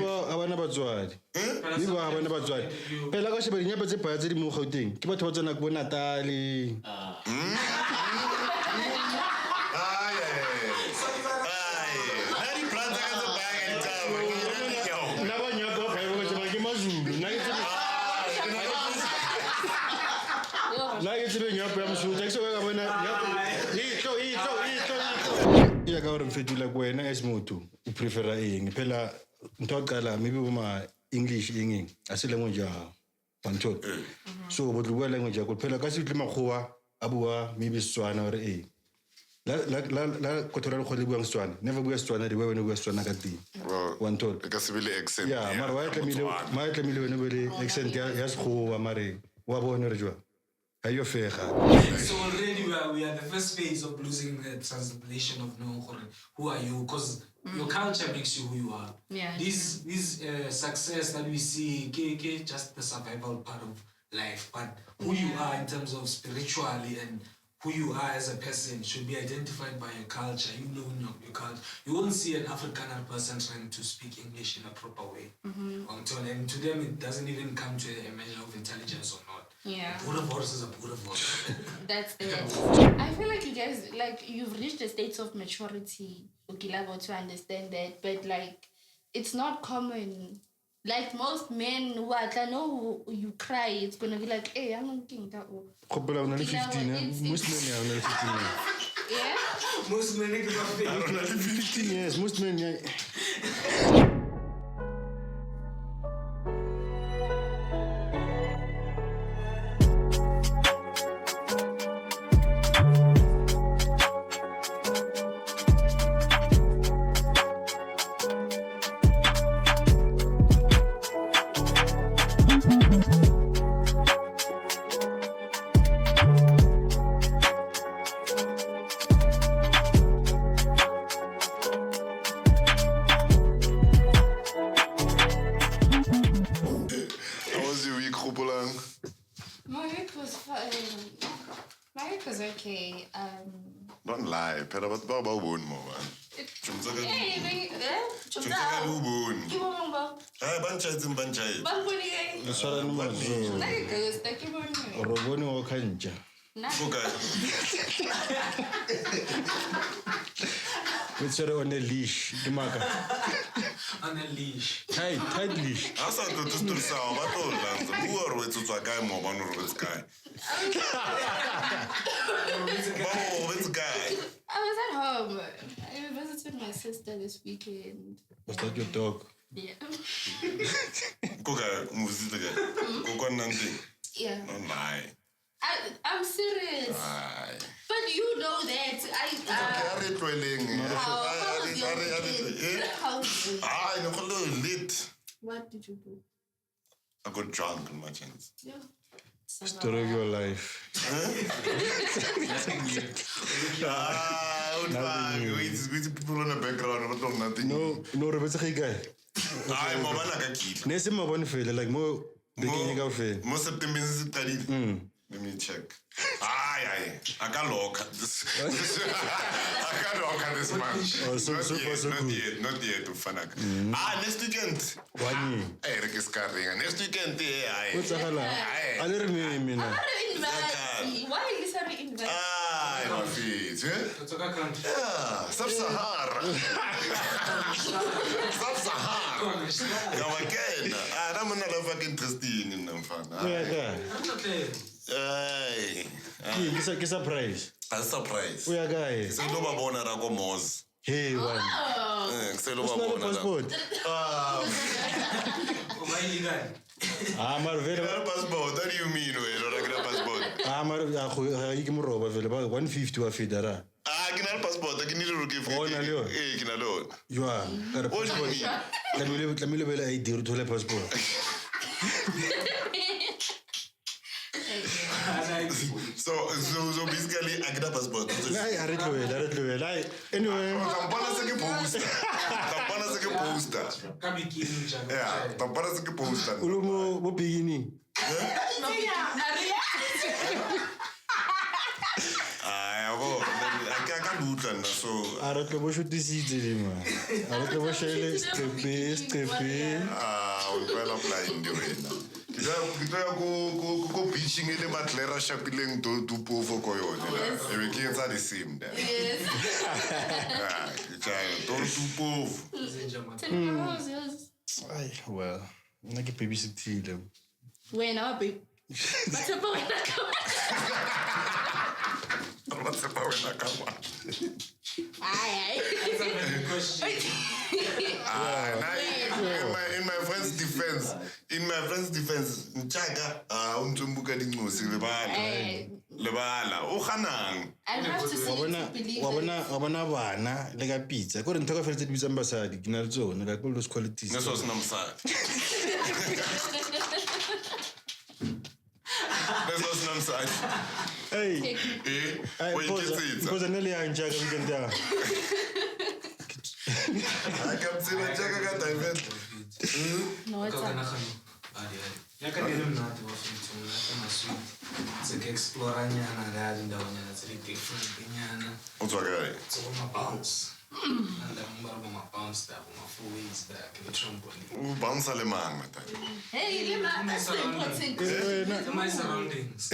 abana batswadi maybe abana batswadi pela ka sheba dinyapa tse paya tse di mo Gauteng ke batho ba tsena go Natale ya ka re mfetula go wena as motho o prefera eng phela ntho qala maybe uma English eng a se language ya bantu so bo tlo bua language ya go phela ka se tle makgowa a bua maybe Setswana or la kotola go le buang Setswana never bua Setswana di bua wena bua Setswana ka teng one thought ka se bile accent ya mara wa tlemile wena bele accent ya sekgowa mare wa bona re jwa ha yo fega. So already we are the first phase of losing the translation of who are you, because your culture makes you who you are. Yeah. This success that we see, just the survival part of life, but who you are in terms of spiritually and who you are as a person should be identified by your culture. You know your culture. You won't see an Afrikaner person trying to speak English in a proper way. And to them, it doesn't even come to a measure of intelligence or not. Yeah. Boer voice is a boer voice. That's it. I feel like you guys, you've reached a state of maturity, Ukilabo, to understand that, but it's not common. Like most men who are, I know you cry, it's gonna be like, hey, I'm not getting that. Couple of 15, Muslim 15. Yeah? Most men are 15 years, most men. Okay. Don't lie. Pera bat ba won mo man. Hey, Roboni o kanja. It's on a leash. On a leash. Tight leash. Asa to to sa ba to lanza. Who are we to tsaka mo ba no robes guy. I was at home. I visited my sister this weekend. Was that your dog? Yeah. Yeah. Don't lie. I'm serious. Aye. But you know that What did you do? I got drunk in my chance. Yeah. Story of your life. With people in the background, but nothing. No, Rebecca guy. I'm a man. Nesse my one feel like more beginning of it. Most of them is studied. Let me check. Aye. I can't look at this. I can't look at this man. Oh, so not yet to Fanak. Next weekend. Why? Eric is carrying. Next weekend, what's the hell? I don't mean. Why is that invite? My feet. Yeah. Sub-Sahara. Sub-Sahara. Come again. I'm not fucking interested in them. Yeah. Hey. It's a surprise. A surprise. We are guys. Say no babona rako moz. Hey, one. Say no babona. Passport. Marvel. Passport. What do you mean? Passport. You can rob available 150 wa federa. Kinal passport. I can need to give. Oh, nalio. Kinalo. You are. What do you mean? Let me level ID to the passport. So basically, I get a passport. I read it. Anyway, yeah, poster. Ulomo, what beginning? so a re tlo bo shotisitse di ma a re tlo bo shele stepe o tlwela blind wena ke tlo ya go beaching e le matlera shapileng tupofo ko yone e be ke etsa the same there ke tlo tupofo ai well nna ke babysitile wena wa babe Batshepa wena ka Batshepa wena ka Aye. That's a very good question. in my friend's defense Nchaka umtsumbuka dincosi lebala o ganang I'll have to see wa bona bana le ka pizza gore ntho ka feletse di bitsang basadi ke na le tsone like all those qualities neso sina msadi neso sina msadi hey because nele ya Nchaka weekend ya akamtsela Nchaka ka divert No, what's up? Ya ka dile mnate wa fitong la ka sweet. Se ke explore nyana ga ndawanyana tse di different nyana. o tswa kae So my bounce. And I'm my bounce that my 4 weeks back in the trampoline. o bounce le mang mata Hey, Lima, that's the important. My surroundings.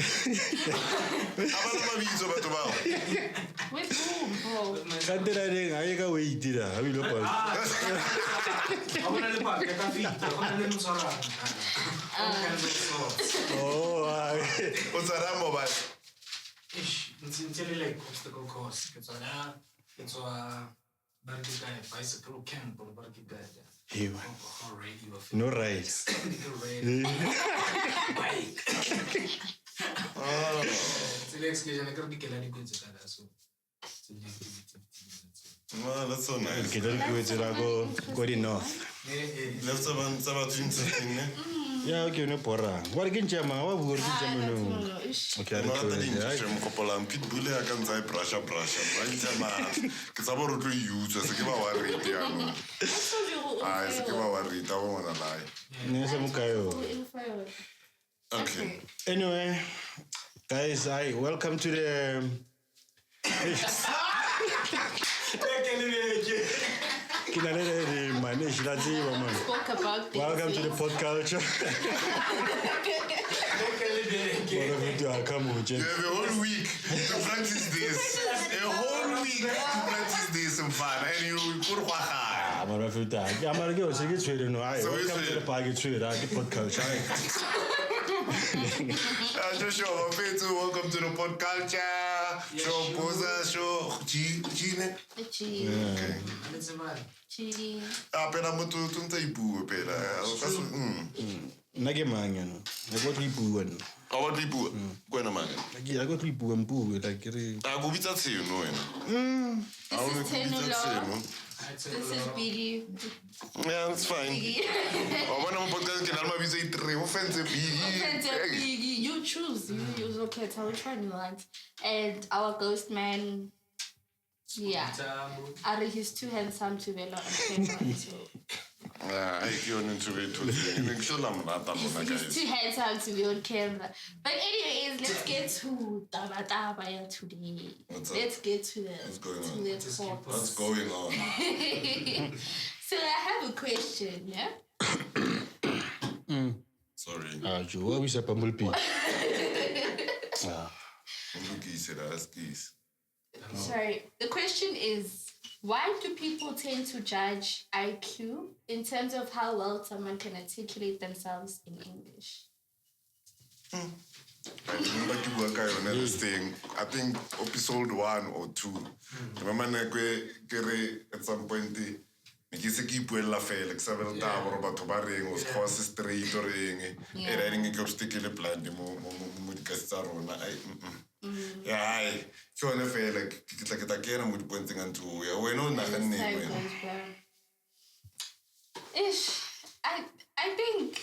abana mabitso batho bao With whom, bro? ka tela ding a ye ka wait dira ha bile pa I want to live back. I can't feel. I want to live around. oh ai o tsara mo ba Ish, it's like obstacle course. It's a bicycle camp or hey already no right bike. Oh, it's the excursion. I can't be killing good so. no that's so nice ke tla ke wetsela go di north let's about interesting ne ya okay no porang wa re ke ntjama wa bua re ke ntjama no okay no re ta ding tlo se mo kopola pitbull ya ka ntsa brush ba ntjama ke tsaba ro tlo use se ke ba wa re ya no se ke ba wa re ta bo mona lai ne se mo kayo okay anyway guys welcome to the manage that's it man Spoke about welcome to the Pod Kulture you have a whole week to practice this a whole week to practice this in fun and you put khwa amara futa amara ke o se ke tshwere no ai welcome to the Pod Kulture Joshua welcome to the Pod Kulture show Boza show Gine okay. pela motho ntse ipuo pela ka so nna ke mang yana ne go tlo ipuwa nna a wa tlo ipuo kwena mang ke ya go tlo ipuwa mpuo like re a go bitsa tseno wena This is Tenolo. This is Biggie. yeah that's fine I want to podcast ke na le mabitso itre o fentse Biggie. You choose. You use okay. Tell which one you want. And our ghost man. Yeah. Ari, he's too handsome to be on camera. So. I can't into it. He's too handsome to be on camera. But anyways, let's get to Taba today. Let's get to the talk. What's going on? So I have a question, yeah? Sorry. Joe, what is a bumblebee? Sorry. The question is, why do people tend to judge IQ in terms of how well someone can articulate themselves in English? I remember you work on this thing. I think episode 1 or 2. Remember at some point ke se ke ipuella fela ke sa bela taba gore batho ba reng o se go se straight or eng e ra eng ke o stikele plan mo di tsa rona yeah ke one fela ke tla ke ta kena mo di pointseng ntho ya wena o naganne I think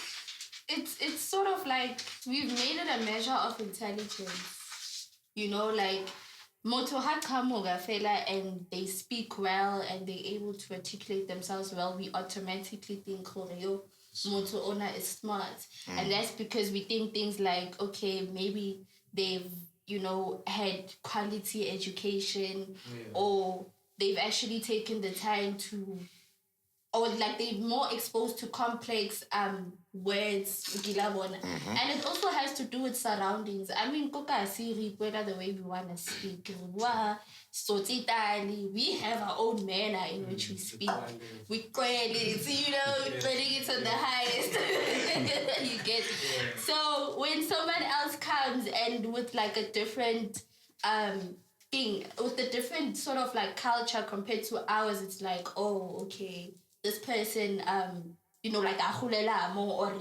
it's sort of like we've made it a measure of intelligence. You know, like Moto Hakamoga fela and they speak well and they're able to articulate themselves well, we automatically think Koreo Moto Ona is smart. And that's because we think things like, okay, maybe they've, you know, had quality education or they've actually taken the time to, or like they're more exposed to complex words, and it also has to do with surroundings. I mean, whether the way we want to speak, we have our own manner in which we speak. We credit, credit it to the highest. You get. So when someone else comes and with like a different thing, with a different sort of like culture compared to ours, it's like, oh, okay, this person, like a more or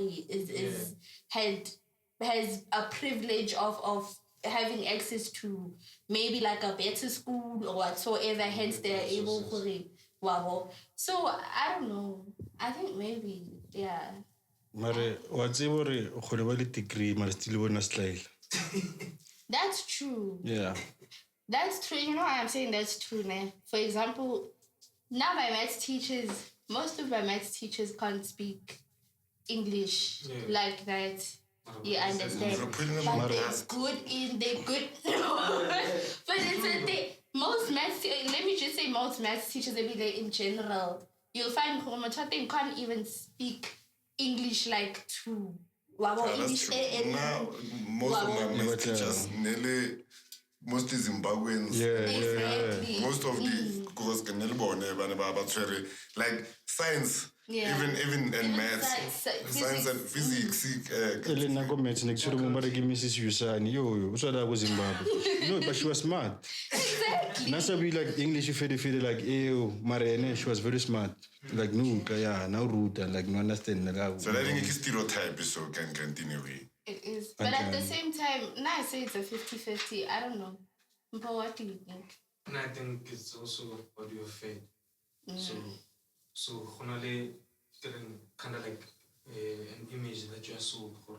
has a privilege of having access to maybe like a better school or whatsoever, hence they're able to. So I don't know. I think maybe, yeah. Mare, what's your degree, but still want to style? That's true. Yeah. That's true. You know why I'm saying that's true, né? For example, now most of my maths teachers can't speak English like that. You understand? But they're good. But it's a thing. Most maths, let me just say most maths teachers, in general, you'll find they can't even speak English like to. That's true. Now, most of my maths teachers, mostly Zimbabweans. Exactly. Most of the courses can like science, even and maths, science and physics. No, but she was smart. Exactly. Nasa be like English, if you like, Marianne, she was very smart. Like, no, now root and like, no understand. So I think it's stereotype, so can continue. It is. But at the same time, now I say it's a 50-50. I don't know. But what do you think? And I think it's also what you have fed. So Honale kind of like an image that you are sold for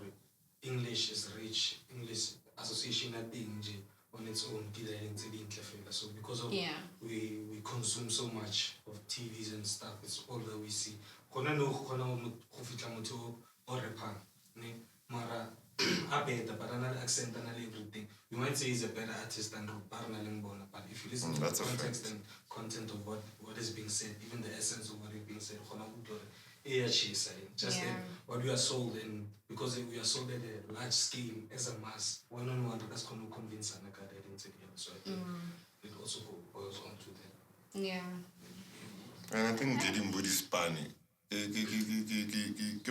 English is rich, English association at being on its own, so because of we consume so much of TVs and stuff, it's all that we see. Mara but another accent and everything. You might say he's a better artist than Barnaling, but if you listen to the context and content of what is being said, even the essence of what is being said, just what we are sold in, because we are sold at a large scale as a mass, one-on-one, that's going to convince an academic. So I think it also boils on to that. Yeah. And I think Jadim Budi Spani.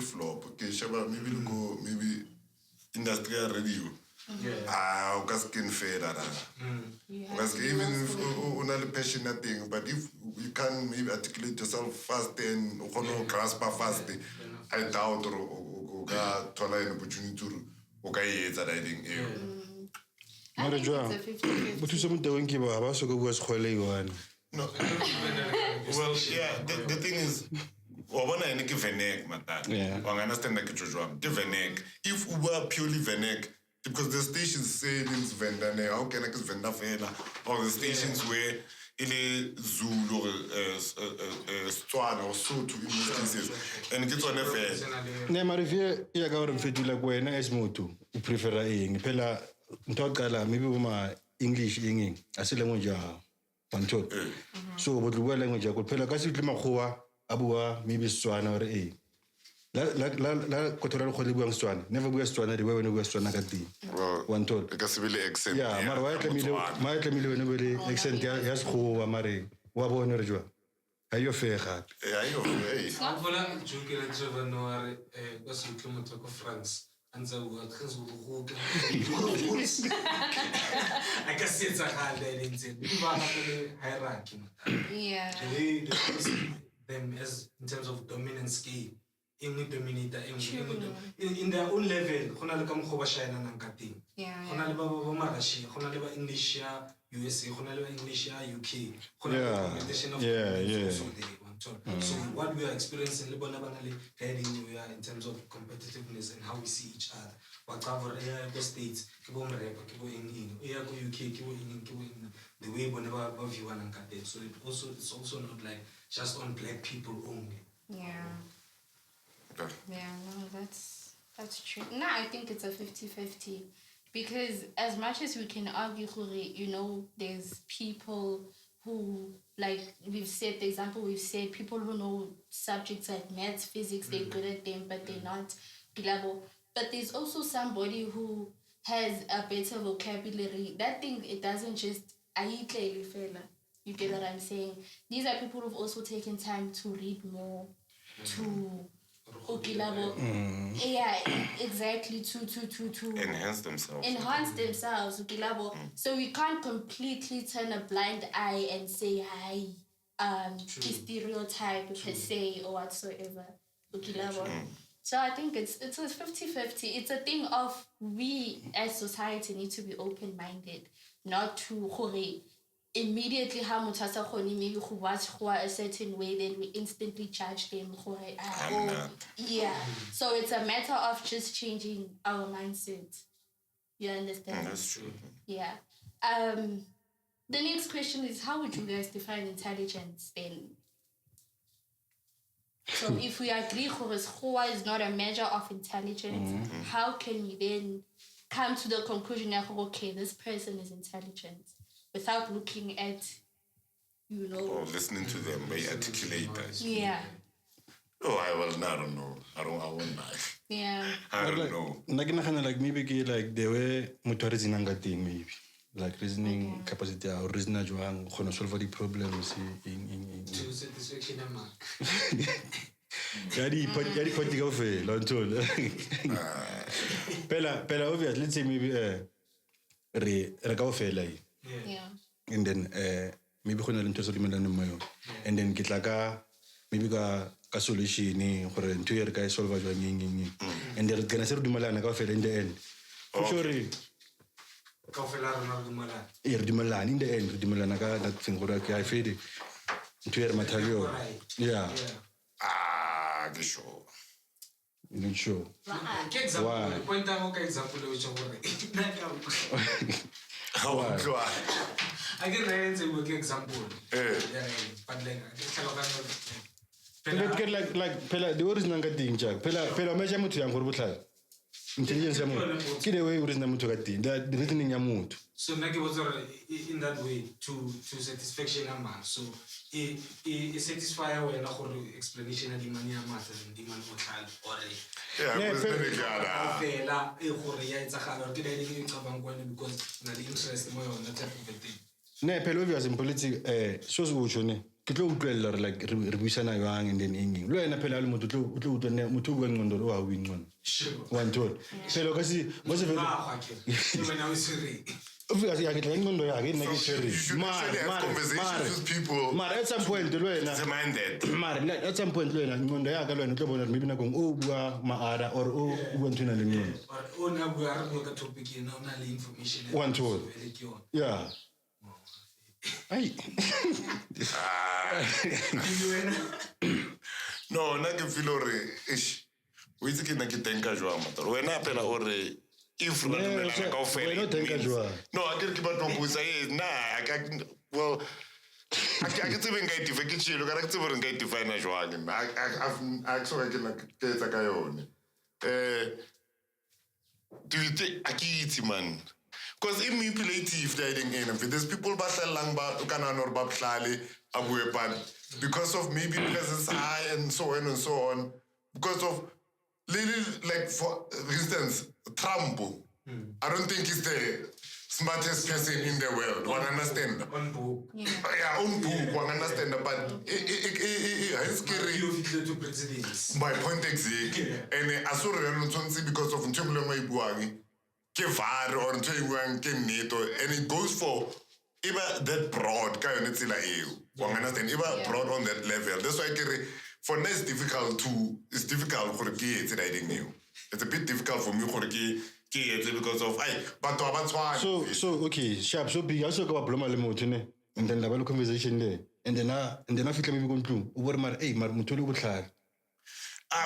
Flop. Maybe go maybe industrial radio. Skin fade because even if you're not passionate thing, but if you can maybe articulate yourself fast and grasp fast, I doubt or tola an opportunity to that I think. I think it's a 50-50. But you some doing give up, so go was one. No. Well, yeah, the thing is, I understand that if we were purely Venek, because the stations say it's Vendane, how can I get Vendafena, or the stations where Ile Zulu or Stswana or Sotho in most cases, and it gets on FM. Nemarivia, Yagauram Fedula Buena as Motu, prefer Pella Ntokala, maybe English Inging, as a language Pantot. So, but the language I could Pella Casitlimahoa. Abua, maybe Swana or A. La Cotoral Holibuang Swan. Never go Swana the way when we go Swana Gati. One told. Because really accent. Yeah, my Camille accent has who Amari. Wabo Nerjua. Are you fair? Yeah, I know. I'm going to joke at Trevor Noir, was in Clomotoco, France. And so what has I can see it's a hard day in hierarchy. Yeah. Them as in terms of dominance scale. In their own level, Honalakam Hobashina and Kati. Honalaba Marashi, Honalaba English, USA, Honalaba English, UK. So what we are experiencing in Lebanon, we are in terms of competitiveness and how we see each other. Whatever the states, Kibom Rep, Kibo in UK, Kibo in the way whenever above you and Kate. So it's also not like just on black people only. Yeah. Yeah, no, that's true. No, I think it's a 50-50. Because as much as we can argue, there's people who, like we've said, the example we've said, people who know subjects like maths, physics, they're good at them, but they're not level. But there's also somebody who has a better vocabulary. That thing, it doesn't just, you get what I'm saying? These are people who've also taken time to read more, to yeah, exactly, to enhance themselves. So we can't completely turn a blind eye and say hi, stereotype per se or whatsoever. So I think it's a 50-50. It's a thing of we as society need to be open-minded, not to immediately how mutasa khoni maybe who watch a certain way, then we instantly judge them. Yeah. So it's a matter of just changing our mindset. You understand? That's true. Yeah. The next question is, how would you guys define intelligence then? So if we agree Khoa is not a measure of intelligence, how can we then come to the conclusion that, okay, this person is intelligent without looking at, or listening to them, they articulate that. Yeah. Oh, I don't know. I won't lie. Yeah. I don't know. Like maybe like the way motorizing thing maybe. Like reasoning capacity or reasoning joang gonna solve the problems in to satisfaction mark. Yadi poti go fe lontol. Pela obvious, let's say maybe re go fe like. Yeah. And then maybe gonna learn to solve the and then get like maybe ka solution gore ntwe re ka solve joang and then gonna ser dumalana ka fe in the end. For sure. Dumalan in the end, Dumalana, that thing, I feel it. To material. Yeah. The show. You sure. Why? Point out example I can write a work example. But like Pella, the original thing, Jack. Pella, measurement to young intelligence kile way urizina mtu kati the reasoning ya mtu so nake was in that way to satisfaction ama so a satisfier when a explanation ya dimani ya math and dimani motal or fela e gore ya itsagala ke dile ke icabang kwane because na the interest mo yona type of thing ne phela obvious in politics so utsho ne ke tlo utlwela like re buisana yang and then enging lo yena phela le motho tlo utlwa motho go ngcondo lo wa wingcon one told phela ka si mo se vela wena o siri obviously ya ke tla ngcondo ya ke nna ke siri mar at some point lo yena mar at some point lo yena ngcondo ya ka lo yena tlo bona maybe na go o bua maara or o bua ntuna le ngcondo o na bua re ka topic ena o na le information one told yeah. Ay. No, na ke feel ore ish. O itse ke na ke tenka jwa motho. Wena pela ore if na dumela ka ofela. No tenka jwa. No, a ke batlo go botsa na well I ke tsebe nka define ke tshilo ka ke tsebe re nka define jwa ke a ke so ke na ke tsa ka yone. Do you think akitsi man? Because if manipulative there's people bahlalang ba kana nor ba bhlale abuepan because of maybe presence high and so on and so on because of little like for instance Trump I don't think he's the smartest person in the world one understand on book on book one understand but it's scary to presidents my point exactly and asure because of ntshobolo mo ibuang or and it goes for even that broad kind of understand even broad on that level that's why for me it's difficult for kids it's a bit difficult for me for kids because of but so okay sharp so big also go bloma le motho ne and then the conversation there and then I feel maybe go ntlu o bore mar mar motho le botlhare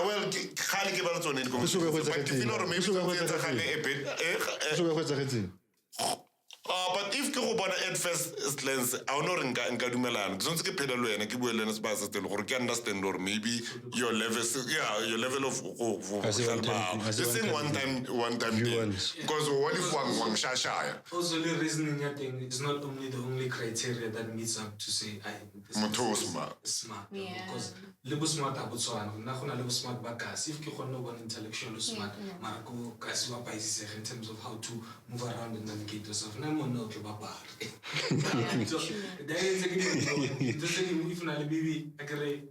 well, khale ke ba le tsone di But if ke go bona at first glance, I don't know nka dumelana. Tsontse ke phela lo yena ke bua le yena seba se tele gore ke understand or maybe your level of the same one time viewers. because what if wang shashaya Also, the reasoning I think is not only the only criteria that meets up to say this Motho is smart. smart. Yeah. Because lebo smart a botswana, na gona lebo smart ba kasi. If ke gonna one intellectual smart, mara go kasi wa paisisega in terms of how to move around and navigate yourself. Na mo no ke ba ba. So that is again, if na le bibi akere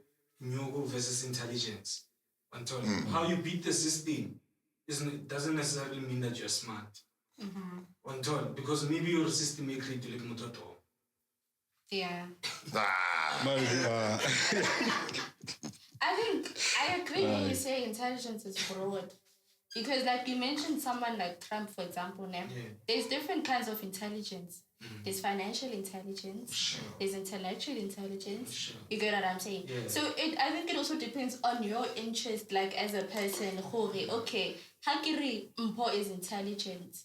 nyogo versus intelligence. How you beat the system doesn't necessarily mean that you're smart. Because maybe your system may create like mototo. Yeah. Ah. I think I agree when you say intelligence is broad. Because like you mentioned someone like Trump, for example, now there's different kinds of intelligence. There's financial intelligence, there's intellectual intelligence. You get what I'm saying? So I think it also depends on your interest, like as a person. Okay, Hakiri Mpo is intelligent.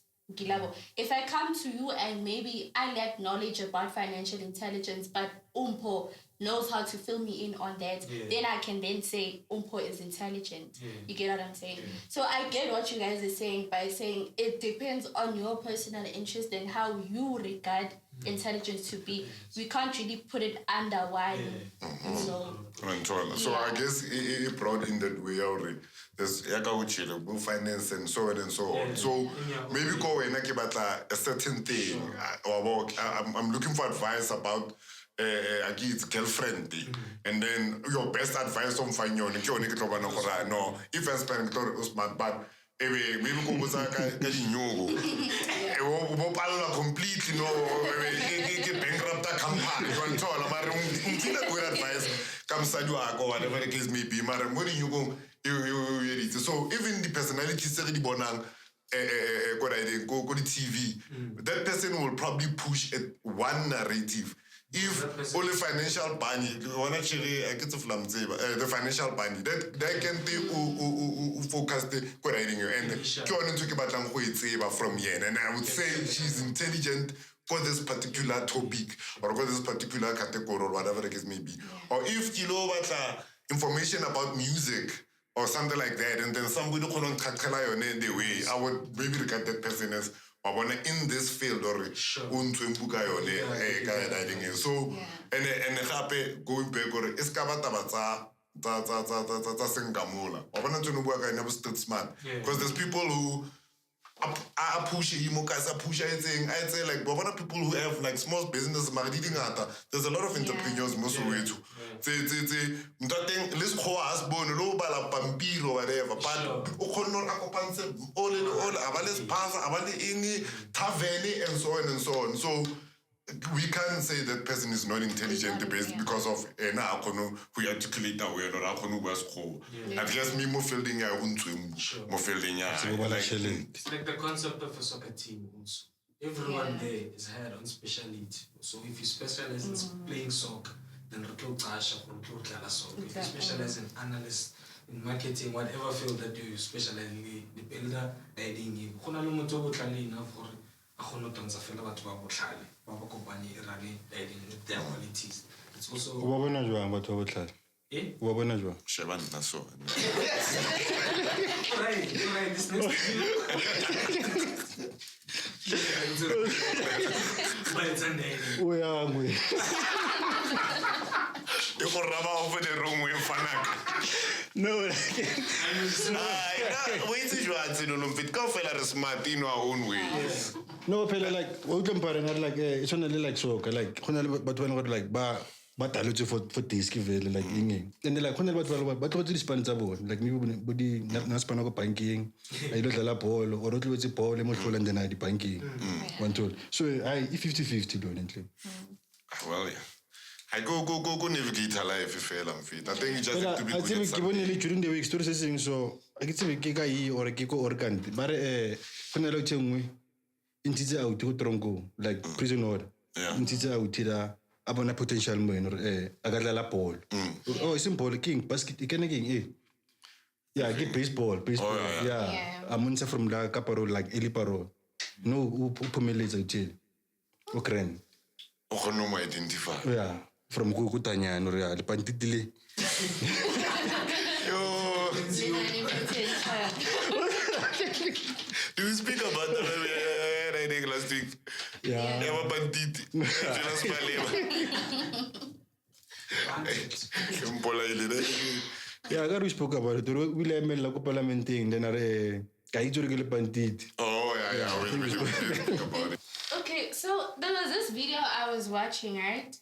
If I come to you and maybe I lack knowledge about financial intelligence, but Umpo knows how to fill me in on that, then I can then say Umpo is intelligent. You get what I'm saying? So I get what you guys are saying by saying it depends on your personal interest and how you regard intelligence to be. We can't really put it under one. So I guess it brought in that way already. There's finance and so on and so on. So maybe go and a certain thing. I'm looking for advice about it's girlfriend and then your best advice on finding no if I spend smart but maybe go completely no bankrupt company good advice comes whatever the case may be you go so even the personalities that bonang go to TV that person will probably push one narrative. If only financial bunny, actually, I get to the financial bunny that can be focused writing you and from here. And I would say she's intelligent for this particular topic or for this particular category or whatever the case may be. Or if you know information about music or something like that, and then somebody couldn't the way, I would maybe regard that person as in this field or so and going back or smart because there's people who are pushing I'd say like but people who have like small business there's a lot of entrepreneurs most of it let's call us born or whatever but and so on and so on so we can't say that person is not intelligent because of we articulate that way or I guess me more fielding more fielding it's like the concept of a soccer team also. Everyone there is hired on speciality. So if you specialize in playing soccer, then if you specialize in analyst, in marketing, whatever field that you specialize in, the builder, guiding you. Their qualities. It's also right, this next but it's a no, no, like it's only like soccer, like but I look for this like and then like but what is Spanish about like body not banking I don't la ball or not with the ball and then I the banking one told so I 50-50 don't well yeah I go navigate her life if I think you just have to be good at something. During the week stories saying so I get to be kika or kiko organ but when I look into out to tronco like prison order into out to abona potential man or agadla ball oh simple king basket king get baseball yeah amunsa from the caparo like eliparo no upumeleza uthini Ukren. O kgone mo identify. Yeah, from Kutanyano, le pantitile. Yo, do we speak about that riding last week? Yeah. Yeah, what bandit? Jealous Yeah, I got we spoke about it. We let me like parliamenting, then I get pandit. Oh, yeah, we speak about it. Okay, so there was this video I was watching, right?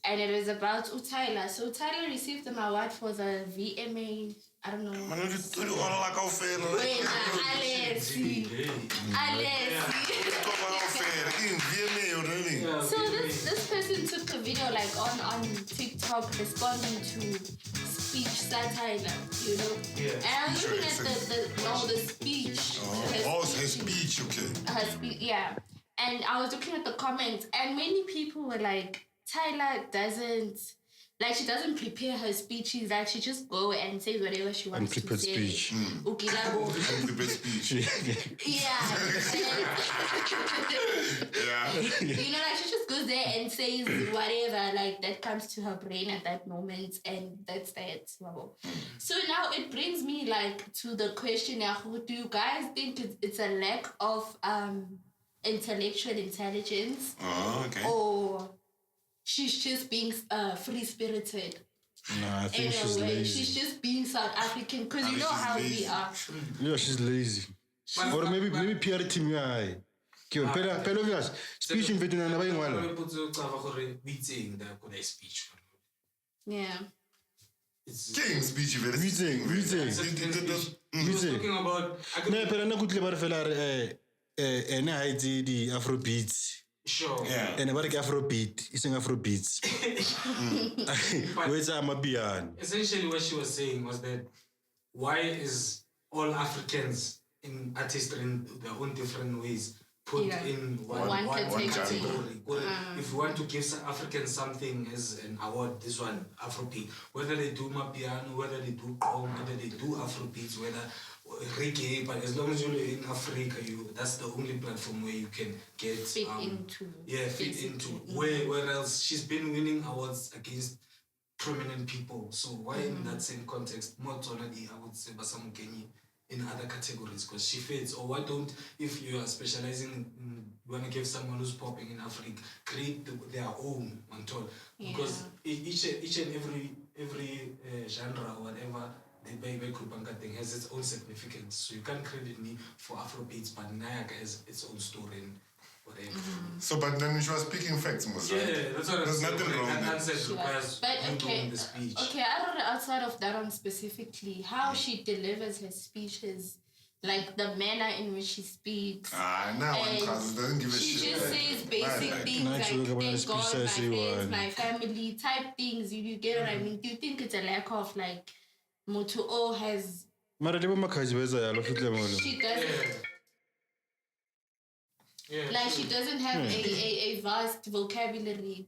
And it was about Tyla. So Tyla received an award for the VMA. I don't know. Wait, Alessi. So this person took a video like on TikTok responding to speech satire, you know. Yeah. And I was looking at the speech. Her speech, okay. Her speech, yeah. And I was looking at the comments, and many people were like, Tyla doesn't, like, she doesn't prepare her speeches. Like, she just go and says whatever she wants to Unprepared say. speech. Unprepared speech. Yeah. Yeah. You know, like, she just goes there and says whatever, like, that comes to her brain at that moment, and that's that. Wow. So now it brings me, like, to the question, do you guys think it's a lack of intellectual intelligence, Okay. or she's just being free-spirited? Nah, I think In she's a way, lazy. she's just being South African, because you know how we are. Yeah, she's lazy. Or maybe PR team yeah. Kyo, pero obvious. Speech in Vietnam na ba yung wala? Yeah. King speech very. We say. Talking about. Ne, pero na kutle bar fela ene haitse di Afrobeats. Sure. Yeah. Ene ba re ke Afrobeat, iseng Afrobeats. Wetsa amapiano. Essentially, what she was saying was that why is all Africans in artistry in their own different ways put in one category? If you want to give some Africans something as an award, this one, Afrobeat, whether they do mapiano, whether they do qom, whether they do Afrobeats, whether reggae, but as long as you're in Africa, that's the only platform where you can get Fit into. Yeah, fit into. Where else she's been winning awards against prominent people. So why in that same context, more already I would say Basamukenyi in other categories, because she fits. Or why don't, if you are specializing in, you want to give someone who's popping in Africa, create their own untold. Because each and every genre or whatever the baby group thing has its own significance. So you can't credit me for Afrobeats, but Nayak has its own story and whatever. So, but then she was speaking facts, most right? Yeah, that's what I'm There's saying. nothing wrong That there. answer requires you doing the speech. Okay, I don't know, outside of that one specifically, how she delivers her speeches, like the manner in which she speaks. Now one doesn't give a she shit. She just says basic things like, thank God, my friends, my family, type things. You get what I mean? Do you think it's a lack of, like, Mutuo has... Mara lebo makhazi weza yalo fitle molo. She doesn't... Yeah, like, she doesn't have a vast vocabulary.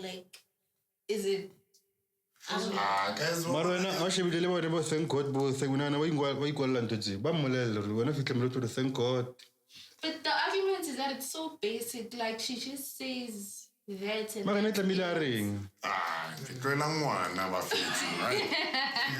Like, is it... I don't know. Guys, Mara wena ashebile le bone bo thank God bo thengunana ba ikwalla ntotse ba mmolelle re wena fitle molo to thank God. But the argument is that it's so basic. Like, she just says that. Mara ne tlamile a reng. Tloela ngwana ba fetsi, right?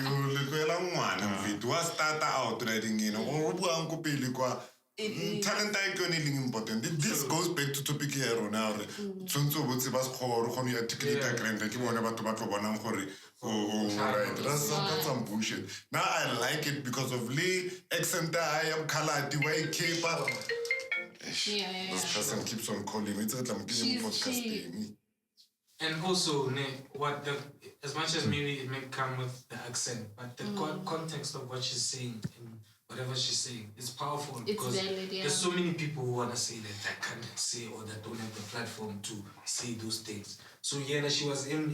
You tloela ngwana mfetsi wa start out riding in o buang ko pele kwa talent I can important. This goes back to topic here now. Tsuntsu botse ba skgoro go no articulate grand ke bona batho ba tlo bonang gore right. That's some bullshit. Now I like it because of Lee accent I am colored the way keep up. This person keeps on calling me. It's like I'm getting podcasting. And also, as much as maybe it may come with the accent, but the context of what she's saying and whatever she's saying is powerful, because valid, there's so many people who want to say that can't say, or that don't have the platform to say those things. So she was in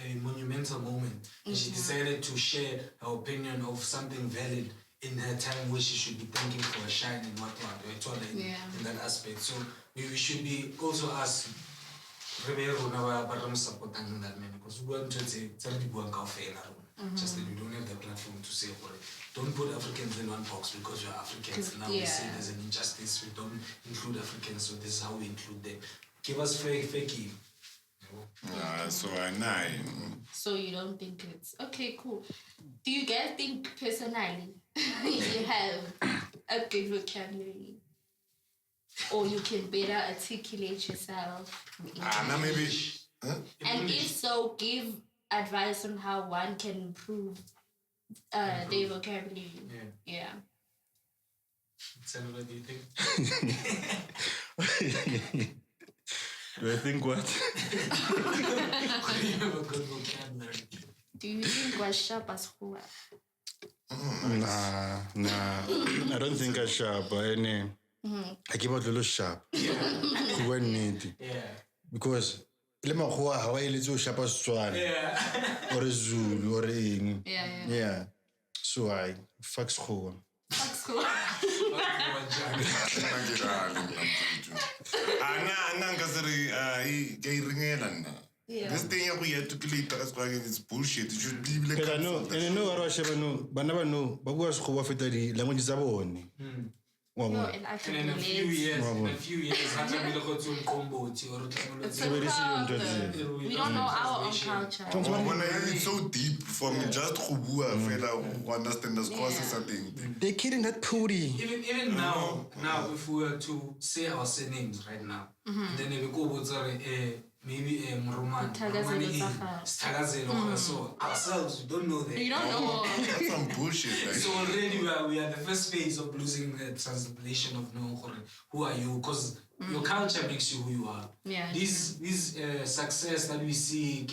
a monumental moment, and she decided to share her opinion of something valid in her time where she should be thanking for a shine and whatnot. I told her in that aspect. So we should be also asked supporting in that manner, because we want to say just that we don't have the platform to say about it. Don't put Africans in one box because you're Africans. Now we say there's an injustice, we don't include Africans, so this is how we include them. give us fake. So I know. So you don't think it's okay, cool. Do you guys think personally you have a good vocabulary? Or you can better articulate yourself? Now maybe. Huh? And if so, give advice on how one can improve their vocabulary. Yeah. What do you think? Do I think what? You have a good vocabulary. Do you think was sharp as who? Nah. I don't think I'm sharp. I keep out a little sharp. Who need? Yeah. Because lema go ha wa ile tso sharp as Swan. Yeah. Or Zulu or eng. Yeah. So I fax go. That's cool. This thing you have to delete is bullshit. It should be like But I know, and I know what I should know, but never know. But what's go after the language is abone. No, and I And can in a few years, hata bila go to Mkomboti or it's a culture. We don't know our own culture. when it's so deep for me just to understand the causes of things. They're killing that pooty. Even now, if we were to say our surnames right now, then we go with maybe Mroman, Stagazelo, so ourselves, we don't know that. You don't know. That's some bullshit. Like. So already we are the first phase of losing the translation of who are you, because your culture makes you who you are. Yeah. This success that we see,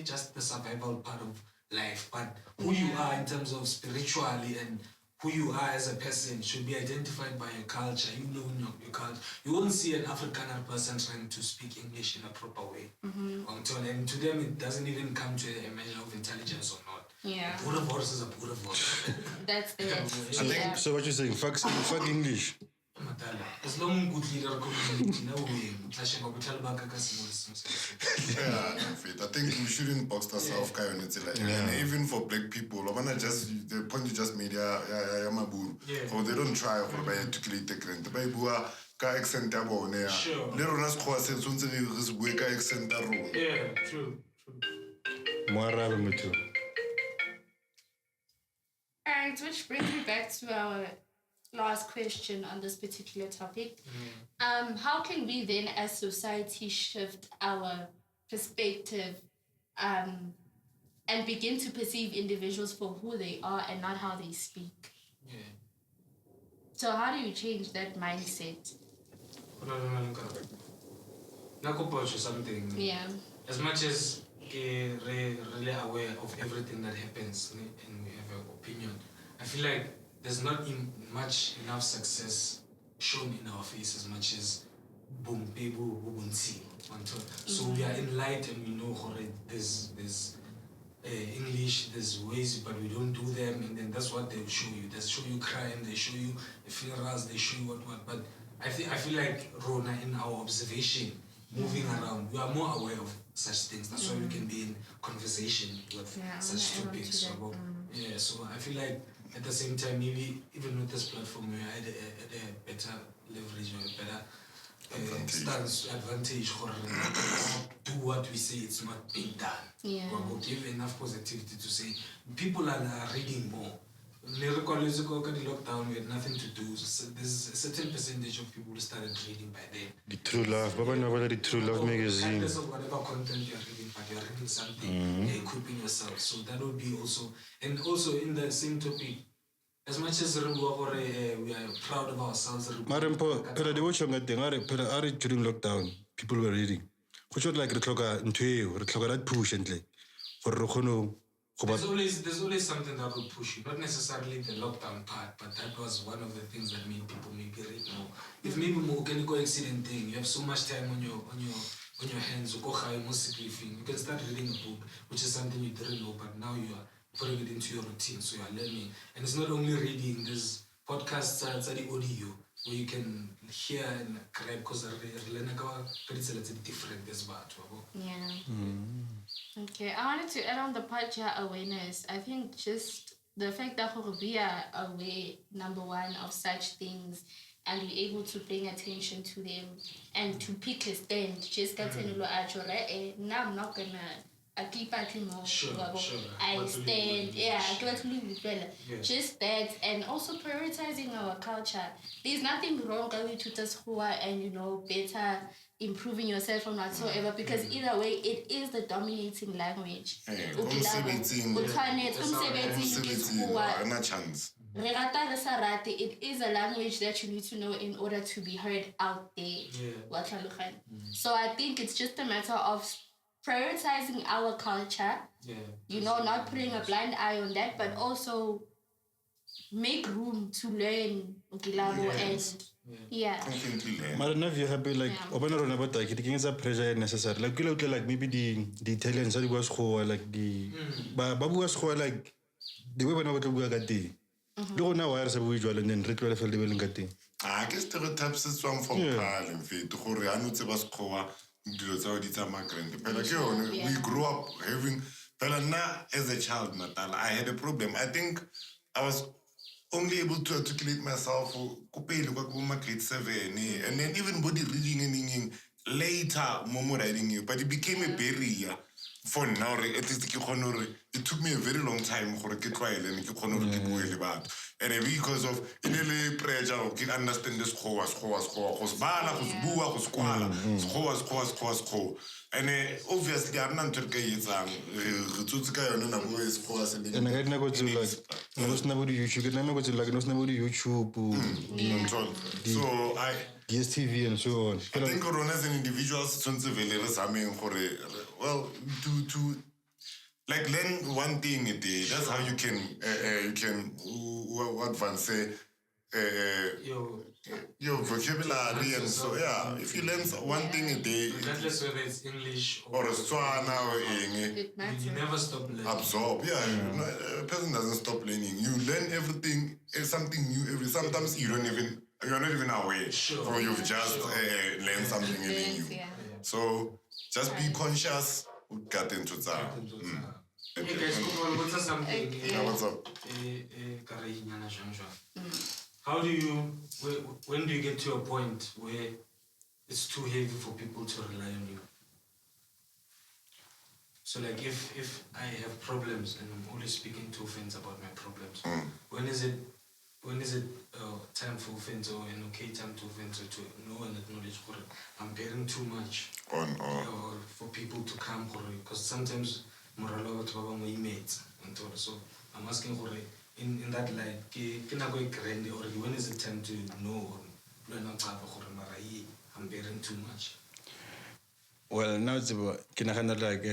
just the survival part of life, but who you are in terms of spiritually and who you are as a person should be identified by your culture. You know your culture. You won't see an Afrikaner person trying to speak English in a proper way. And to them, it doesn't even come to a measure of intelligence or not. Yeah. Pure voice is a pure voice. That's it. Yeah. So what you saying? Fuck English. As long as good leader community, no way. I think we shouldn't box ourselves, and even for black people, the point you just made, or they don't try to articulate the grand. The baby ka accent abo ne. Sure. Le rona se khwase tsontse re bue ka accent a rona. Yeah, true. Moarabe motho. Alright, which brings me back to our last question on this particular topic. How can we then as society shift our perspective and begin to perceive individuals for who they are and not how they speak? Yeah. So how do you change that mindset? Something. Yeah. As much as we're really aware of everything that happens and we have an opinion, I feel like there's not enough success shown in our face as much as boom, people, so we are enlightened, we know there's English, there's ways, but we don't do them, and then that's what they'll show you. They show you crime, they show you funerals, they show you what. But I feel like Rona, in our observation, moving around, we are more aware of such things. That's why we can be in conversation with such topics. So I feel like at the same time, maybe even with this platform, we are at a better leverage or a better advantage for do what we say it's not being done. Yeah. We'll give enough positivity to say people are reading more. Lyrical lockdown, we had nothing to do. So there's a certain percentage of people who started reading by then. The True Love, Baba Nabala, the True Love magazine. Regardless of whatever content you're reading, but you're reading something, you're equipping yourself. So that would be also, and also in the same topic, as much as we are proud of ourselves. Marimpo, pela de watch on that thing, pela during lockdown, people were reading. Which was like recloga into you, recloga that push and like for Rokono. There's always something that will push you, not necessarily the lockdown part, but that was one of the things that made people maybe read more. If maybe more can go accident thing, you have so much time on your hands, you can start reading a book, which is something you didn't know, but now you are putting it into your routine, so you are learning. And it's not only reading, there's podcasts, the audio, where you can hear and grab, because it's different as well. Yeah. Okay, I wanted to add on the culture awareness. I think just the fact that we are aware, number one, of such things and you're able to bring attention to them and to pick a stand. Just now I'm not gonna I keep acting more. Sure. I stand, just that, and also prioritizing our culture. There's nothing wrong going to the school and better improving yourself or whatsoever, because either way it is the dominating language. It is a language that you need to know in order to be heard out there. So I think it's just a matter of prioritizing our culture, not putting a blind eye on that, but also make room to learn But now you're happy, like, open around about like it gives a pressure necessary. Like, you look like maybe the Italians are was like the Babu was like the way when I was to work at the. Don't know why I visual and then ritual for the willing at the. I guess stereotypes is one from Carl and Faith to Korean to Baskoa. We grew up having as a child, Natal. I had a problem. I think I was only able to articulate myself for grade 7, and then even body reading and later momo writing you. But it became a barrier for now. It took me a very long time for get trial and and because of pressure, I understand this and obviously I'm not Turkey. And I never go to like YouTube, I never go to like YouTube, so I DSTV and so on. I think Corona as an individual, well, to like learn one thing a day. That's how you can what Van say your vocabulary and so if you learn one thing a day, regardless whether it's English or Swana or you never stop learning. Absorb, a person doesn't stop learning. You learn everything, something new sometimes you're not even aware, or you've just learned something new. So just be conscious. Get into that. Hey guys, what's something? What's up? How do you? When do you get to a point where it's too heavy for people to rely on you? So like if I have problems and I'm only speaking to friends about my problems, when is it time for friends or an okay time to friends to know and acknowledge I'm bearing too much or for people to come because sometimes moralo batho ba bangwe mates and so I'm asking in that light ke na go grand or when is it time to know or I'm bearing too much? Well, now it's about like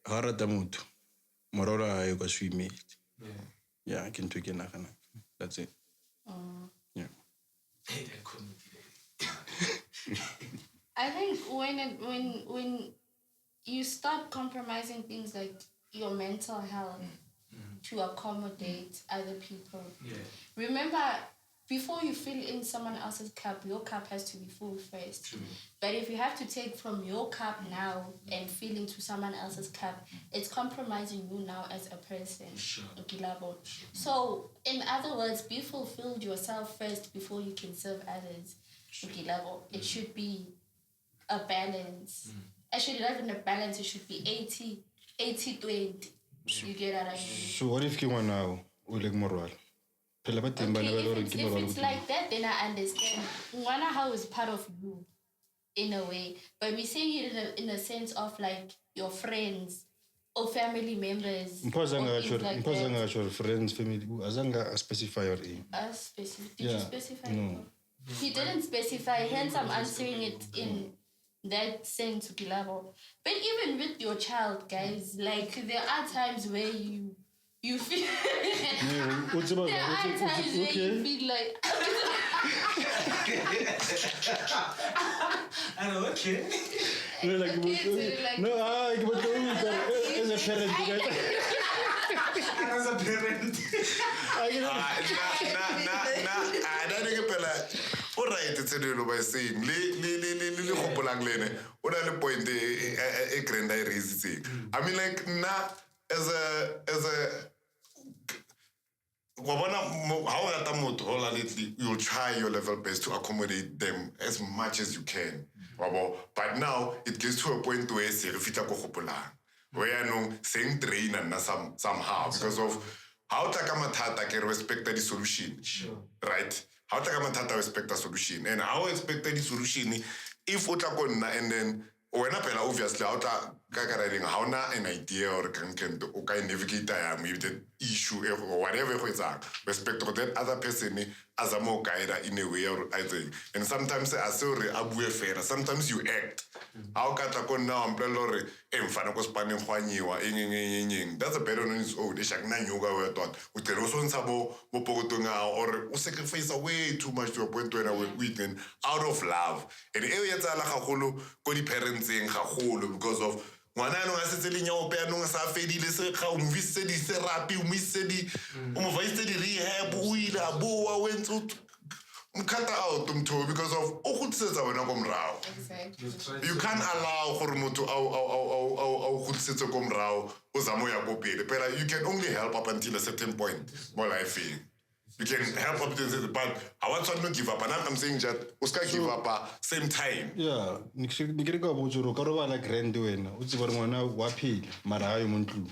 harata motho moralo a yo ka swimile. Yeah, I can tweak it. That's it. Yeah. I think when you start compromising things like your mental health to accommodate other people. Remember, before you fill in someone else's cup, your cup has to be full first. True. But if you have to take from your cup now and fill into someone else's cup, it's compromising you now as a person. Sure. So, in other words, be fulfilled yourself first before you can serve others. It should be a balance. Actually, not even a balance, it should be 80-20. You get what I mean? So what if you want now? Like moral? Okay, if it's like that, then I understand. How is part of you, in a way. But we say it in a sense of like your friends or family members. Like friends, family. Azanga specify or Did you specify? No. He didn't specify, hence I'm answering it in that sense. But even with your child, guys, like there are times where you feel there are times where you feel like I know, okay. No, like as a parent, As a parent. All right, it's a little by saying, Lily Hopolang Lene, what are the point a grand I raise? I mean, like, as a you'll try your level best to accommodate them as much as you can. But now it gets to a point where saying train and somehow because of how Takamatata can respect the solution. Right? How Takamatata respect the solution. And how expect the solution if Utakona and then when obviously how an idea or can navigate maybe the issue or whatever respect to that other person as a more guide in a way or I think. And sometimes sometimes you act. How can now umbrella that's a better on his own. They shall not yoga where thought with the Roson Sabo or sacrifice away too much to a point where I will weaken out of love. And areas are like parents saying because of Wanano as a telling Perno Safedi, we said the therapy, we said the rehab, we la boa went to cut out because of who says I will rao. You can't allow Hormoto who says a come rao was a moya bope. You can only help up until a certain point. Well, I feel. You can help up to the but I want to not give up. And I'm saying that Oscar give up same time. Yeah, Nikrika Bujuro, Karova like Renduena, Uzibarwana, Wapi, Marayo Montlu.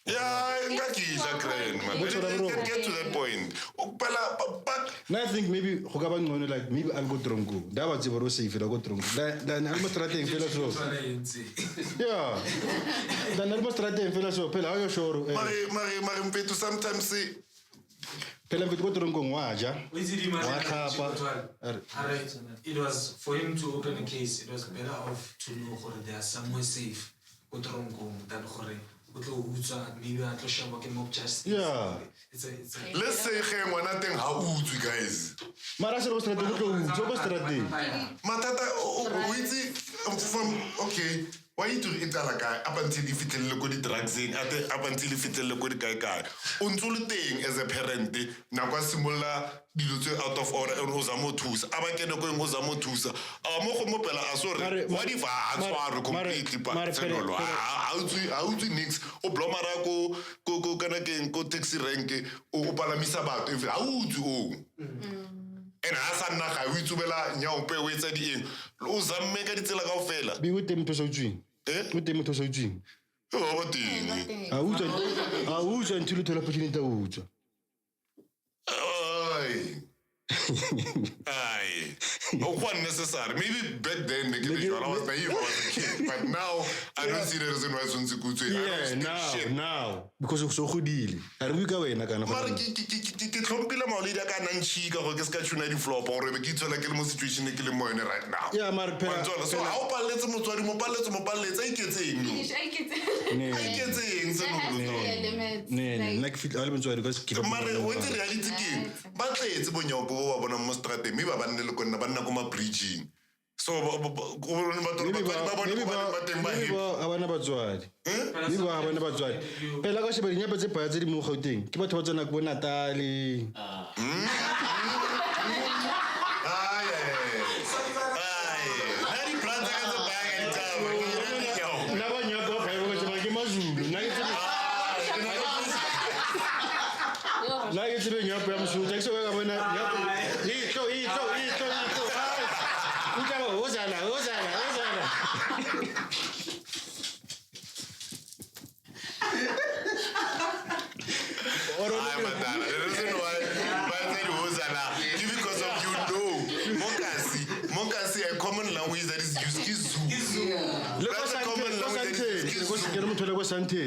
Yeah, get to that point. Now I think maybe Hogaban like maybe I'll go drunko. That was the Rosi if I go drunko. Then I'm not trying to yeah. Then I'm not trying to philosophy. Pela, how you sure? Mari, to sometimes say. Pela, we go drunko, waja. It was for him to open a case. It was better off to know that they are somewhere safe. Than maybe I can just yeah. Let's say one thing how would you guys? Marasa was strategy. Matata from okay. Why you to Italakai up until you fit a look drugs in up until you fit a look guy. Until thing as a parent, Nakwasimula out of order and Osamotus. Abakeno going Osamotus. Mopela, sorry. What if I completely how to nix or Blomarago, go Ganake, go taxi rank, or Palamisa about if how to and Hassan Naka, we to Bella, Nyao Pay, wait at the end. Losam make it like a fella. Be with them to so dream. With them to so dream. Oh, what thing? I would until you tell opportunity to wood. Aye. Oh, one necessary. Maybe back then, I was naive, I was a kid. But now, I don't see the reason why Sunzi could say, yeah, now. Because of so good deal. And we go in a kind of. Kompila Maulida can chica or get catch you flop or a kid like a situation right now. Yeah, Marpella. So, how let's move to Mopales, I can say. I can say, like fit elements because keep up. What's the reality? But it's when you're going to Mostrate, maybe I'm preaching. So, maybe Mokasi, a common language that is used is Zoo. That's a common language that is used. Yes.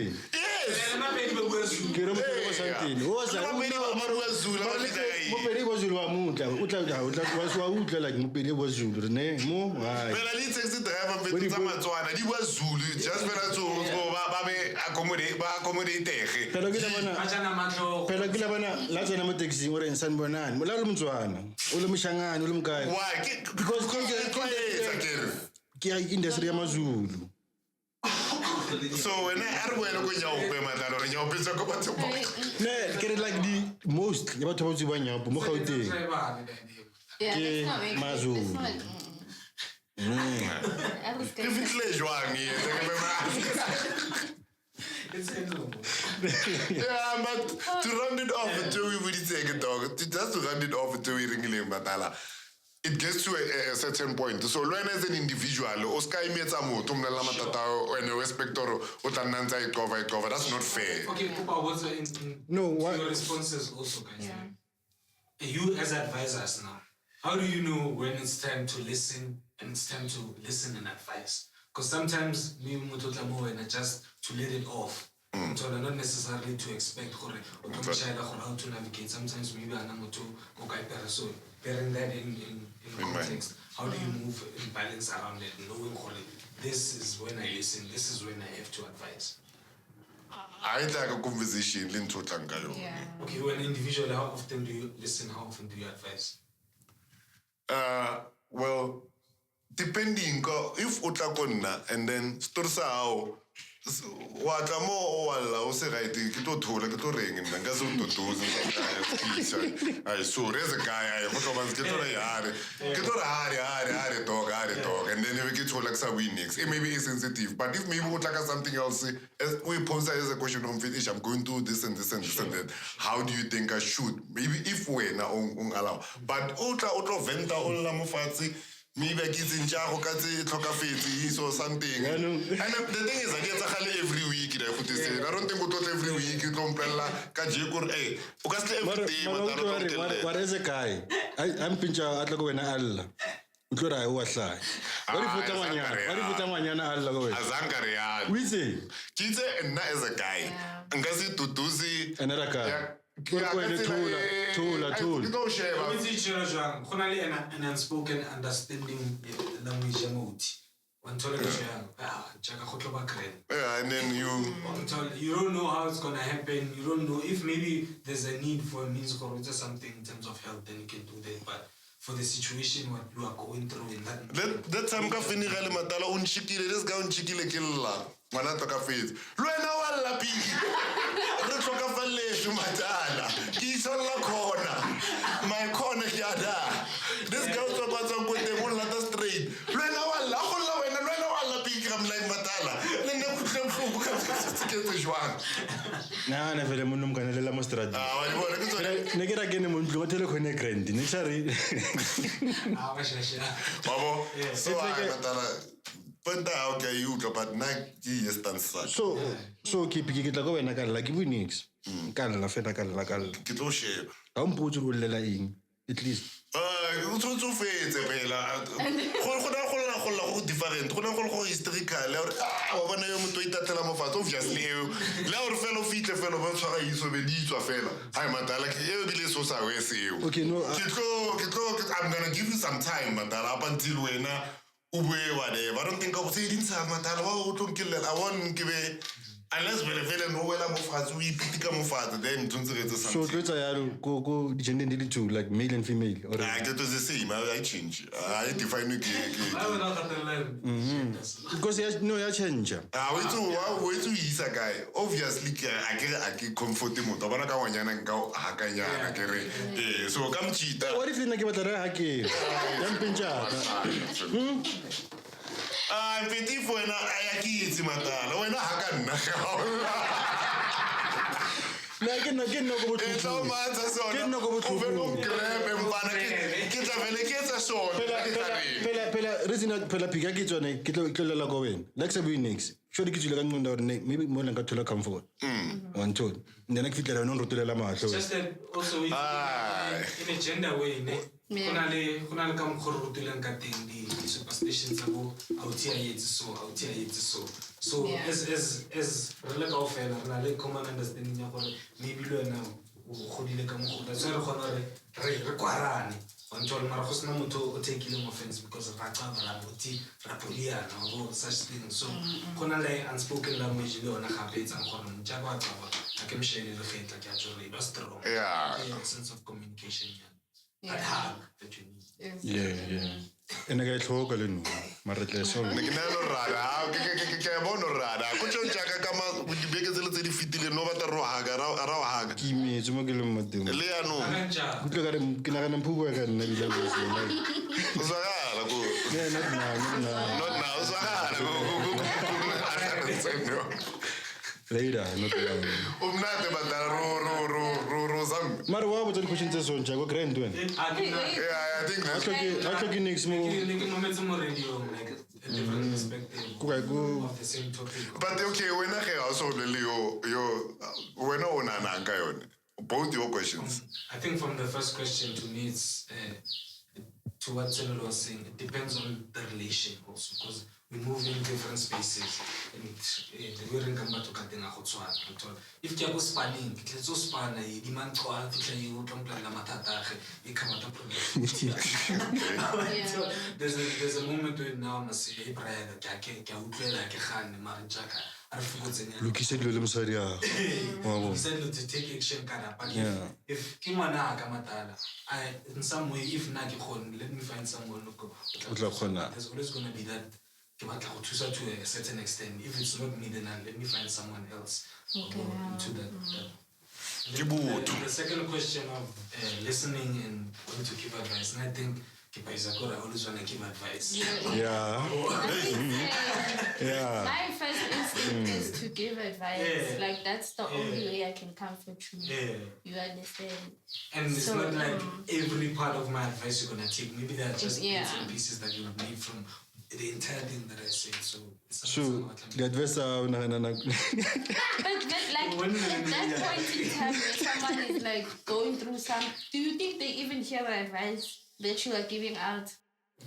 industry ya Mazulu. So when I are well going your pizza go to get it like the most about to go to your Mokote. Yeah, Mazulu. It's endless. Yeah, but to round it off until we would take a dog, just to round it off until we ring Matala. It gets to a certain point. So when as an individual, Oscar meets a moto, when a respector, cover. That's not fair. Okay, Pupa, what's your responses also, guys? Yeah. You as advisors now, how do you know when it's time to listen and it's time to listen and advise? Because sometimes we just to let it off. So not necessarily to expect how to navigate. Sometimes maybe so bearing that in context. How do you move in balance around it, knowing this is when I listen, this is when I have to advise? I like a conversation in total. Okay, when individually, how often do you listen? How often do you advise? Well, depending if utakonna and then storsa wata mo wala o se right ke to thola ke to reng nna ka se to toze ai so there's a guy I go to ke to re talk and then we get to like sa winning it may be insensitive but if maybe what like something else we pose as a question on finish I'm going to this and that how do you think I should maybe if we na on allow but utla venta on la mofatsi maybe I get in Jaho or something. And the thing is, I get every week. I don't think we talk every week. You don't play Kajikur. Hey, what is a guy? I'm pincha at the Goena Allah. Ukura Wasai. What if you tell Allah? Azangaria. We say, Kitze and not as a guy. And Gazi to Tuzi. Another guy. Tool. An unspoken understanding language and then you don't know how it's gonna happen. You don't know if maybe there's a need for a means or something in terms of health, then you can do that. But for the situation what you are going through in that time ka finigale matala unchikile this guy unchikile killa mana toka faith lwena wala piki re toka faleshu matala kisola khona my corner yada this guy toka tsongo te mo lata straight lwena wala kholla wena lwena wala piki I'm like matala nne kutlemfuku ka tsiketse jwang na vele munhu mkanela mo strategy wabona ke ne ke ra kene mo ntlo mo tele khone grand ne tsari Babo, so matala penta okay you but na ki yestansa so ke tla go wena ka la ke bonix ka la feta ka la ke tlo share ha mpotse go lela eng at least o tshotse o fetse phela go different go historical wa bona yo motho itatela mo fatso obviously le o re fela o fitle fela ba tshwara iso be di tswa fela hai matala ke e bile so sa we seo okay no I'm gonna give you some time matala up until wena o bue whatever I don't think I say dintsa matala wa o tlonkile I want give unless vele no wela mo fatso o ipitika mo fatso then ntse re tsa so tletsa ya go gender ndile two like male and female or that was the same I change I define because ya change we to isa guy obviously I comfortable to bona ka wanyana nka hakanyana ke re so ka mchita what if nna ke batla re hake ya mpinja petit wena ayakitsi matala wena haka nna na ke no go botho so matsa sona ke no go botho o grab empana ke tla vele ke tsa sona pela resina pela pika ke tsone ke tlolela go wena like se be next sure ke tsile ka nqonda gore maybe mo nka thola comfort one two ndena ke fitlela no rotelela mahlo just that also in a gender way ne kuna le ka mkhorotuleng ka teng di superstitions abo autia yetso so as re ka ofela na le common understanding ya gore maybe lo na o godile ka mogoda so re gona re kwarane until mara go sena motho o taking offense because ra qabala bothi ra poliana or such things so gona le unspoken language le ona gape tsang gore ntja ba tsaba a ke mshene le fetla ke a jore ba strong sense of communication that hug that you need ene ga tlhoka le no mara tle so ne ke na lo rara ke bona rara go tshontsha ka kama dibeke tse di fitile no ba tro haga ra haga ke metse mo ke le moteng le ya no go tlo ka re ke na kana mphugo ka nna di le so o sagala go not now o sagala go Radar, not Umnate badala ro zam. Mara wa botsa question tse so ntsha go grand one. Yeah, I think that's I talk next mo. Like a different perspective of the same topic. But okay, when I also yo when I nanga yon. Both your questions. I think from the first question to me, it's to what Senelo was saying, it depends on the relation also, because we move in different spaces. And the way we come back to Katina Hotswan. If you go spanning, it's so span, the man call, you can play la matata, you come out of There's a moment when now I say, hey, Brian, I can't like a hand, Marinjaka. Look, he said, "Let me say, yeah." He said to take action, but if Kimana Kamatala, in some way, if Nakihon, let me find someone who there's always going to be that to a certain extent. If it's not me, then let me find someone else into that. The second question of listening and going to give advice, and I think I always want to give advice. Yeah. My first instinct is to give advice. Like, that's the only way I can comfort you. You understand? And it's not like every part of my advice you're going to take. Maybe there are just bits and pieces that you would need from the entire thing that I said. So the advice but like at that point in time when someone is like going through do you think they even hear the advice that you are giving out?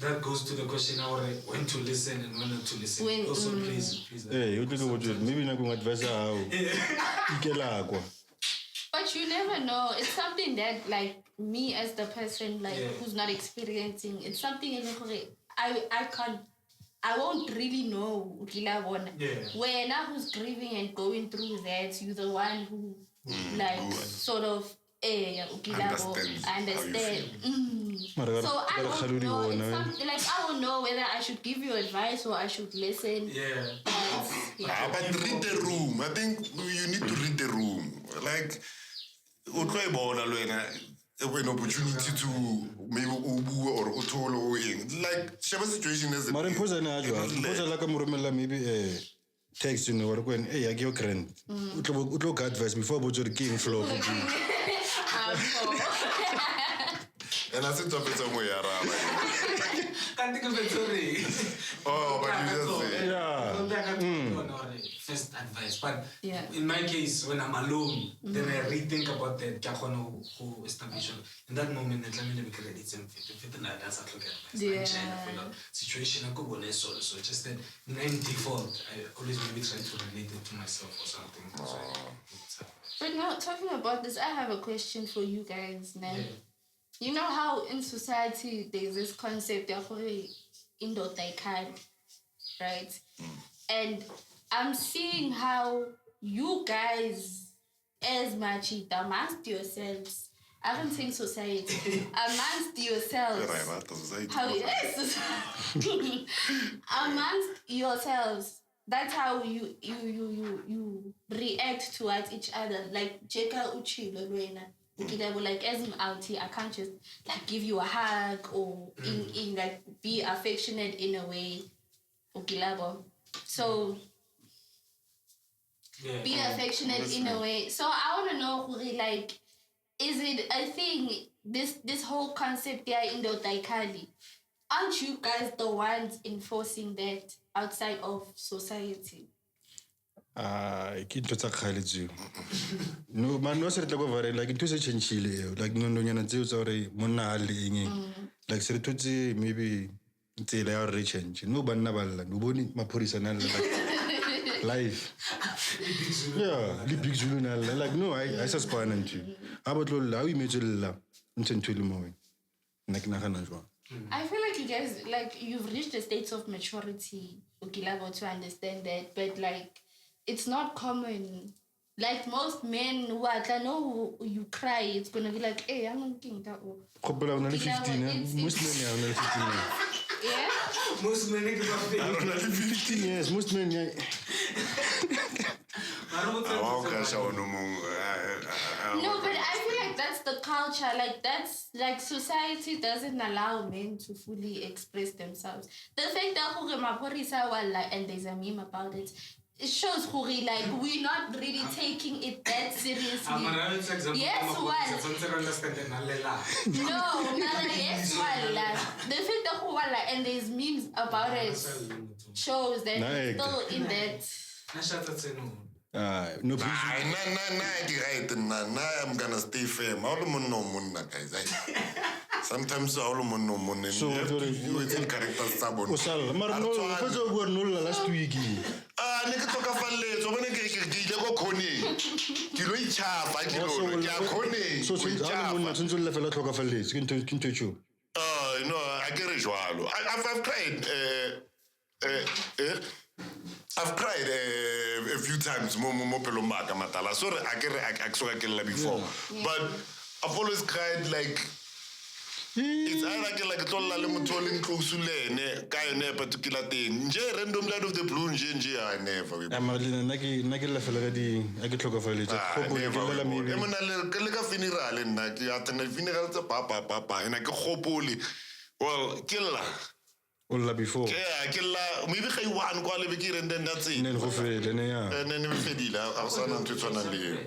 That goes to the question now, when to listen and when not to listen. Also, please. Hey, you think about it? Maybe not going to advise how. But you never know. It's something that, like, me as the person, like, who's not experiencing, it's something I won't really know. When I was grieving and going through that, you're the one who, sort of, understand. So I don't know. I don't know whether I should give you advice or I should listen. But read the room. I think you need to read the room. Like, an opportunity to maybe or like sheba situation is maybe text when hey I give grand utlo advice before about the king flow and I sit up somewhere can't think of it, sorry. Oh, but you just say first advice, but in my case, when I'm alone, then I rethink about that. Who establish in that moment. Let me be credit and fit and that's a situation. I go on so just that in default, I always maybe try to relate it to myself or something. But now talking about this, I have a question for you guys now. You know how in society there's this concept of indoor-dichotomy, right? And I'm seeing how you guys, as much amongst yourselves, I don't think society, amongst yourselves, amongst yourselves, that's how you react towards each other. Like Jeka Uchilo Luena. Like as I'm out here, I can't just like give you a hug or in like be affectionate in a way. So be affectionate in a way. So I want to know, like, is it a thing? This whole concept there in the dichotomy. Aren't you guys the ones enforcing that outside of society? Ke ntho tsa kgale tseo no man no se re tla go vare like ntho se change like no nyana tseo tsa gore monna a le eng like se re thotse maybe tsela ya re change no banna balla no bone maphorisa na live le big zulu na like no I suspend ntho a botlolla o imetsella ntho le mo nna ke nagana jwa. I feel like you guys, like, you've reached a state of maturity, to understand that, but like it's not common. Like most men who know you cry, it's gonna be like, hey, I'm not getting that. Only 15, most men are only 15. Yeah? Most men are only 15 years. Most men, No, but I feel like that's the culture. Like that's like society doesn't allow men to fully express themselves. The fact that and there's a meme about it. it shows who we like. We're not really taking it that seriously. Yes, one. No, yes, one. The fact that who and there's memes about it shows that we're still in that. No, I'm gonna stay firm. All the money, guys. Sometimes all the money. So you in character stubborn. Last week. Nigga talk about late. So when I get go Coney, kilo ichapa, kilo Coney. So since you left a lot of late, can you? No, I get it. I've cried. I've cried a few times. Mo pelomaka matala. Sorry, I saw before, but I've always cried like. It's either like a total lemon close to lane, guy in a particular thing. Random light of the blue, I never. I'm a little naggy left already. I get talk of a little. I'm a funeral and I at a funeral to papa, and I go hopefully. Well, killer. All before. Yeah, killer. Maybe I one quality and then that's it. And then I was on to Tonali.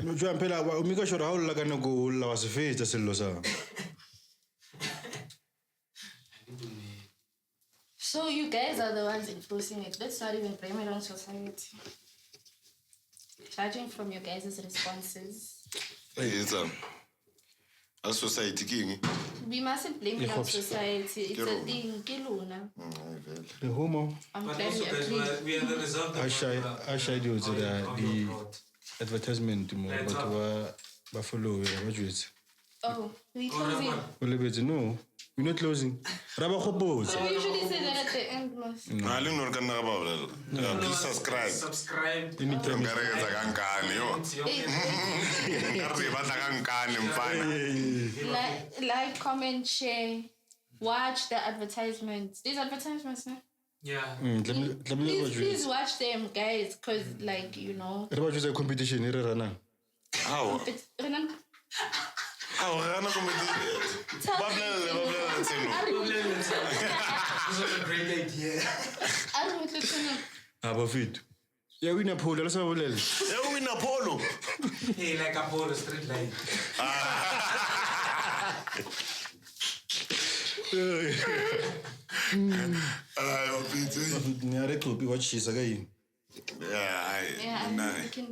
No, John Pella, Mika should how like no go was a face, that's a loser. So you guys are the ones enforcing it. Let's not even blame it on society. Judging from your guys' responses. It's a society king. We mustn't blame it on society. It's a thing, Kiluna. The homo. I'm glad you agree. We are the result of I shy do the advertisement but follow what you Oh, we closing. No, we're not closing. So we usually say that at the end, most. I don't know about that. Please subscribe. Subscribe. Like, comment, share, watch the advertisements. These advertisements, no? Yeah. Please watch them, guys, because, like, you know. What about the competition? How? How? This was a great idea. Fit. Yeah, we need polo. Let's have a little. Yeah, we need polo. Hey, like a polo street light.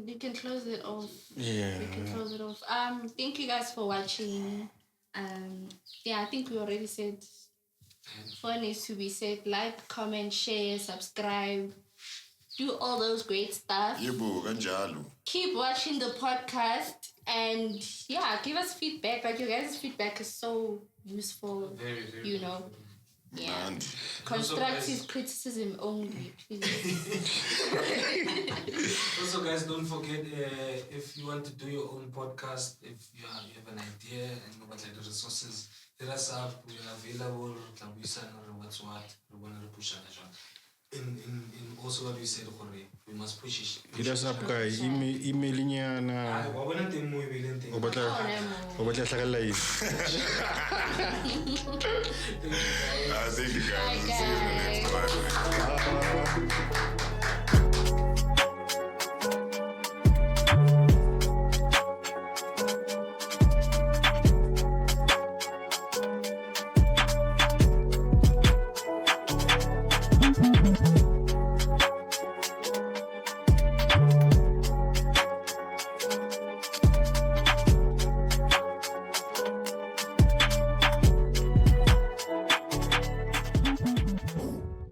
We can close it off. Yeah. We can close it off. Thank you guys for watching. I think we already said what needs to be said. Like, comment, share, subscribe. Do all those great stuff. Keep watching the podcast and give us feedback. Like, your guys' feedback is so useful. Very, very you know. Yeah. Constructive criticism only, please. Also, guys, don't forget if you want to do your own podcast, if you have an idea and about like the resources, hit us up. We are available. In also what we said, we must push it. Hit us up, guys. Emailing you. Thank you guys. Bye, guys. See you in the next one.